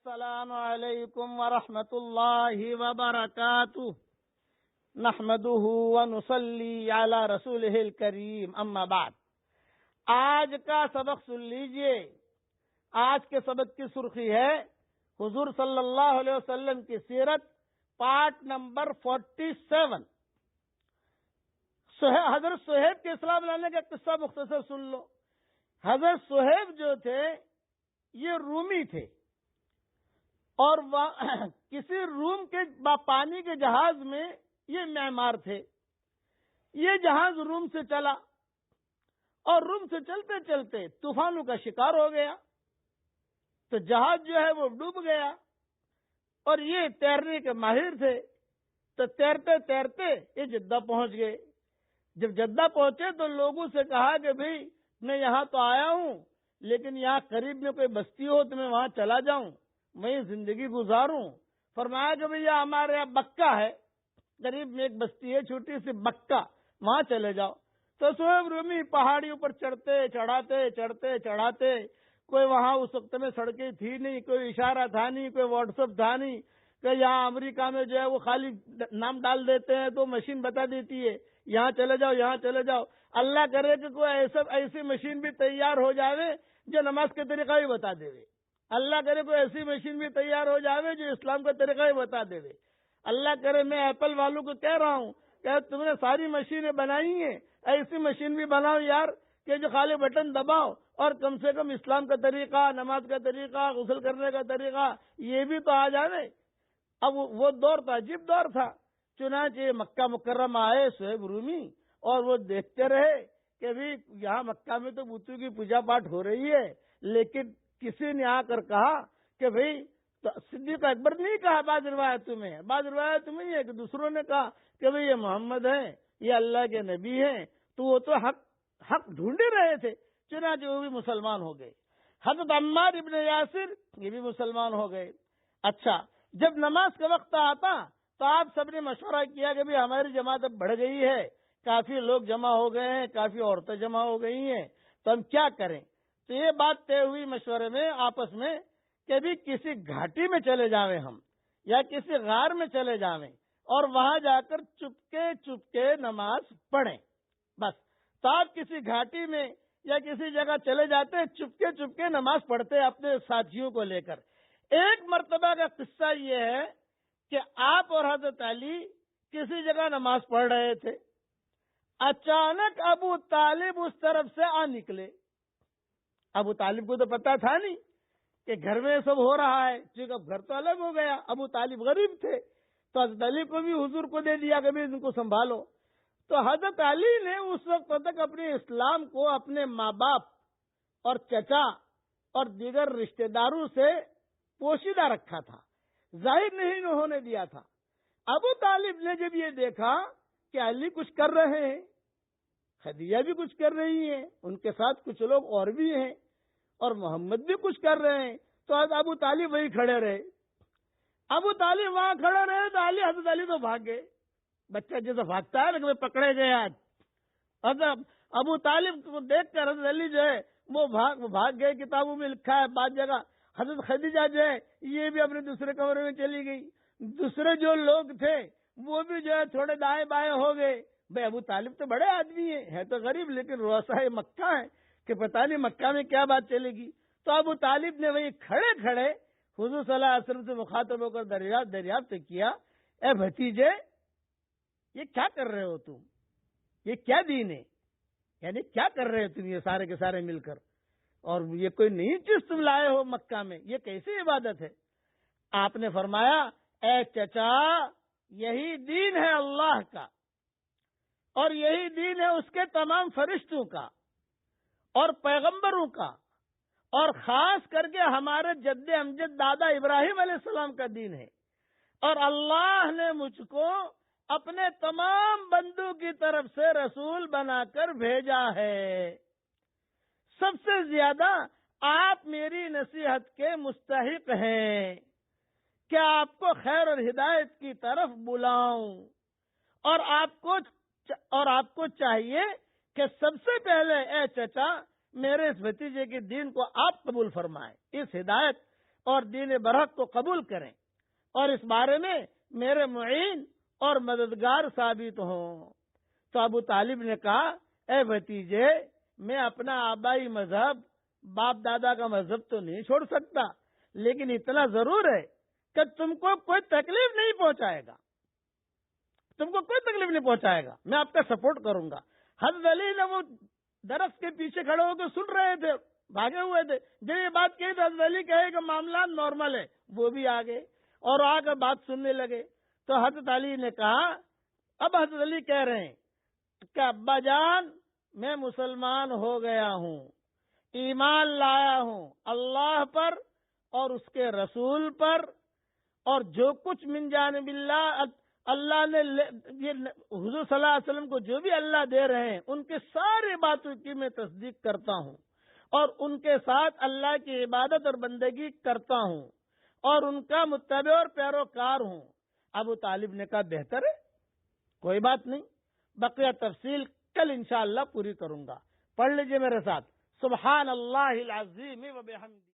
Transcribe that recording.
السلام علیکم ورحمۃ اللہ وبرکاتہ نحمده ونصلی علی رسولہ الکریم اما بعد۔ آج کا سبق سن لیجئے۔ آج کے سبق کی سرخی ہے حضور صلی اللہ علیہ وسلم کی سیرت، پارٹ نمبر 47۔ حضرت صہیب کے اسلام لانے کا قصہ مختصر سن لو۔ حضرت صہیب جو تھے یہ رومی تھے، اور کسی روم کے پانی کے جہاز میں یہ معمار تھے۔ یہ جہاز روم سے چلا اور روم سے چلتے چلتے طوفانوں کا شکار ہو گیا، تو جہاز جو ہے وہ ڈوب گیا، اور یہ تیرنے کے ماہر تھے، تو تیرتے تیرتے یہ جدہ پہنچ گئے۔ جب جدہ پہنچے تو لوگوں سے کہا کہ بھئی میں یہاں تو آیا ہوں، لیکن یہاں قریب میں کوئی بستی ہو تو میں وہاں چلا جاؤں، میں زندگی گزاروں۔ فرمایا کہ بھئی ہمارے یہاں بکہ ہے، قریب میں ایک بستی ہے چھوٹی سی بکہ، وہاں چلے جاؤ۔ تو صہیب رومی پہاڑیوں پر چڑھتے چڑھاتے کوئی وہاں اس وقت میں سڑکیں تھی نہیں، کوئی اشارہ تھا نہیں، کوئی واٹس ایپ تھا نہیں، کہ یہاں امریکہ میں جو ہے وہ خالی نام ڈال دیتے ہیں تو مشین بتا دیتی ہے یہاں چلے جاؤ، یہاں چلے جاؤ۔ اللہ کرے کہ کوئی ایسی مشین بھی تیار ہو جاوے جو نماز کا طریقہ بھی بتا دے۔ اللہ کرے کوئی ایسی مشین بھی تیار ہو جاوے جو اسلام کا طریقہ بھی بتا دے۔ اللہ کرے، میں ایپل والوں کو کہہ رہا ہوں کہ تم نے ساری مشینیں بنائی ہیں، ایسی مشین بھی بناؤ یار کہ جو خالی بٹن دباؤ اور کم سے کم اسلام کا طریقہ، نماز کا طریقہ، غسل کرنے کا طریقہ یہ بھی تو آ جاوے۔ اب وہ دور تھا، عجیب دور تھا۔ چنانچہ مکہ مکرمہ آئے صہیب رومی، اور وہ دیکھتے رہے کہ بھی یہاں مکہ میں تو بتوں کی پوجا پاٹ ہو رہی ہے، لیکن کسی نے آ کر کہا کہ بھئی صدیق اکبر نے نہیں کہا، بعض روایتوں میں یہ کہ دوسروں نے کہا کہ بھئی یہ محمد ہیں، یہ اللہ کے نبی ہیں، تو وہ تو حق ڈھونڈ ہی رہے تھے۔ چنانچہ وہ بھی مسلمان ہو گئے۔ حضرت عمار ابن یاسر یہ بھی مسلمان ہو گئے۔ اچھا، جب نماز کا وقت آتا تو آپ سب نے مشورہ کیا کہ ہماری جماعت اب بڑھ گئی ہے، کافی لوگ جمع ہو گئے ہیں، کافی عورتیں جمع ہو گئی ہیں، تو ہم کیا کریں؟ تو یہ بات طے ہوئی مشورے میں آپس میں کہ بھی کسی گھاٹی میں چلے جاویں ہم، یا کسی غار میں چلے جاویں، اور وہاں جا کر چپکے نماز پڑھیں۔ بس تو آپ کسی گھاٹی میں یا کسی جگہ چلے جاتے، چپکے نماز پڑھتے اپنے ساتھیوں کو لے کر۔ ایک مرتبہ کا قصہ یہ ہے کہ آپ اور حضرت علی کسی جگہ نماز پڑھ رہے تھے، اچانک ابو طالب اس طرف سے آ نکلے۔ ابو طالب کو تو پتا تھا نہیں کہ گھر میں سب ہو رہا ہے، کیونکہ اب گھر تو الگ ہو گیا، ابو طالب غریب تھے، تو حضرت علی کو بھی حضور کو دے دیا کہ بھی ان کو سنبھالو۔ تو حضرت علی نے اس وقت تک اپنے اسلام کو اپنے ماں باپ اور چچا اور دیگر رشتہ داروں سے پوشیدہ رکھا تھا، ظاہر نہیں ہونے دیا تھا۔ ابو طالب نے جب یہ دیکھا کہ علی کچھ کر رہے ہیں، خدیجہ بھی کچھ کر رہی ہیں، ان کے ساتھ کچھ لوگ اور بھی ہیں، اور محمد بھی کچھ کر رہے ہیں، تو ابو طالب وہی کھڑے رہے۔ ابو طالب وہاں کھڑے رہے تو حضرت علی تو بھاگ گئے، بچہ جیسے بھاگتا ہے کہ پکڑے گئے آج۔ ابو طالب کو دیکھ کر حضرت علی جو ہے وہ بھاگ گئے۔ کتابوں میں لکھا ہے بعض جگہ حضرت خدیجہ جو ہے یہ بھی اپنے دوسرے کمرے میں چلی گئی، دوسرے جو لوگ تھے وہ بھی جو ہے تھوڑے دائیں بائیں ہو گئے۔ بھائی ابو طالب تو بڑے آدمی ہے تو غریب، لیکن رؤسائے مکہ ہے کہ پتہ نہیں مکہ میں کیا بات چلے گی۔ تو ابو طالب نے وہی کھڑے کھڑے حضور صلی اللہ علیہ وسلم سے مخاطب ہو کر دریافت کیا، اے بھتیجے یہ کیا کر رہے ہو تم؟ یہ کیا دین ہے؟ یعنی کیا کر رہے ہو تم یہ سارے کے سارے مل کر؟ اور یہ کوئی نئی چیز تم لائے ہو مکہ میں، یہ کیسی عبادت ہے؟ آپ نے فرمایا، اے چچا یہی دین ہے اللہ کا، اور یہی دین ہے اس کے تمام فرشتوں کا اور پیغمبروں کا، اور خاص کر کے ہمارے جد امجد دادا ابراہیم علیہ السلام کا دین ہے، اور اللہ نے مجھ کو اپنے تمام بندوں کی طرف سے رسول بنا کر بھیجا ہے۔ سب سے زیادہ آپ میری نصیحت کے مستحق ہیں کہ آپ کو خیر اور ہدایت کی طرف بلاؤں، اور آپ کو چاہیے کہ سب سے پہلے اے چچا میرے اس بھتیجے کے دین کو آپ قبول فرمائیں، اس ہدایت اور دین برحق کو قبول کریں اور اس بارے میں میرے معین اور مددگار ثابت ہوں۔ تو ابو طالب نے کہا اے بھتیجے، میں اپنا آبائی مذہب باپ دادا کا مذہب تو نہیں چھوڑ سکتا، لیکن اتنا ضرور ہے کہ تم کو کوئی تکلیف نہیں پہنچائے گا، میں آپ کا سپورٹ کروں گا۔ حضرت علی نے وہ درخت کے پیچھے کھڑے ہو کے سن رہے تھے، بھاگے ہوئے تھے۔ جب یہ بات کہی تو حضرت علی کہے کہ معاملات نارمل ہے، وہ بھی آگے اور آ کر بات سننے لگے۔ تو حضرت علی نے کہا، اب حضرت علی کہہ رہے ہیں کہ ابا جان، میں مسلمان ہو گیا ہوں، ایمان لایا ہوں اللہ پر اور اس کے رسول پر، اور جو کچھ من جانب اللہ نے حضور صلی اللہ علیہ وسلم کو جو بھی اللہ دے رہے ہیں ان کے سارے باتوں کی میں تصدیق کرتا ہوں، اور ان کے ساتھ اللہ کی عبادت اور بندگی کرتا ہوں، اور ان کا متبع اور پیروکار ہوں۔ ابو طالب نے کہا بہتر ہے، کوئی بات نہیں، بقیہ تفصیل کل انشاءاللہ پوری کروں گا۔ پڑھ لیجئے میرے ساتھ، سبحان اللہ العظیم و بحمدہ۔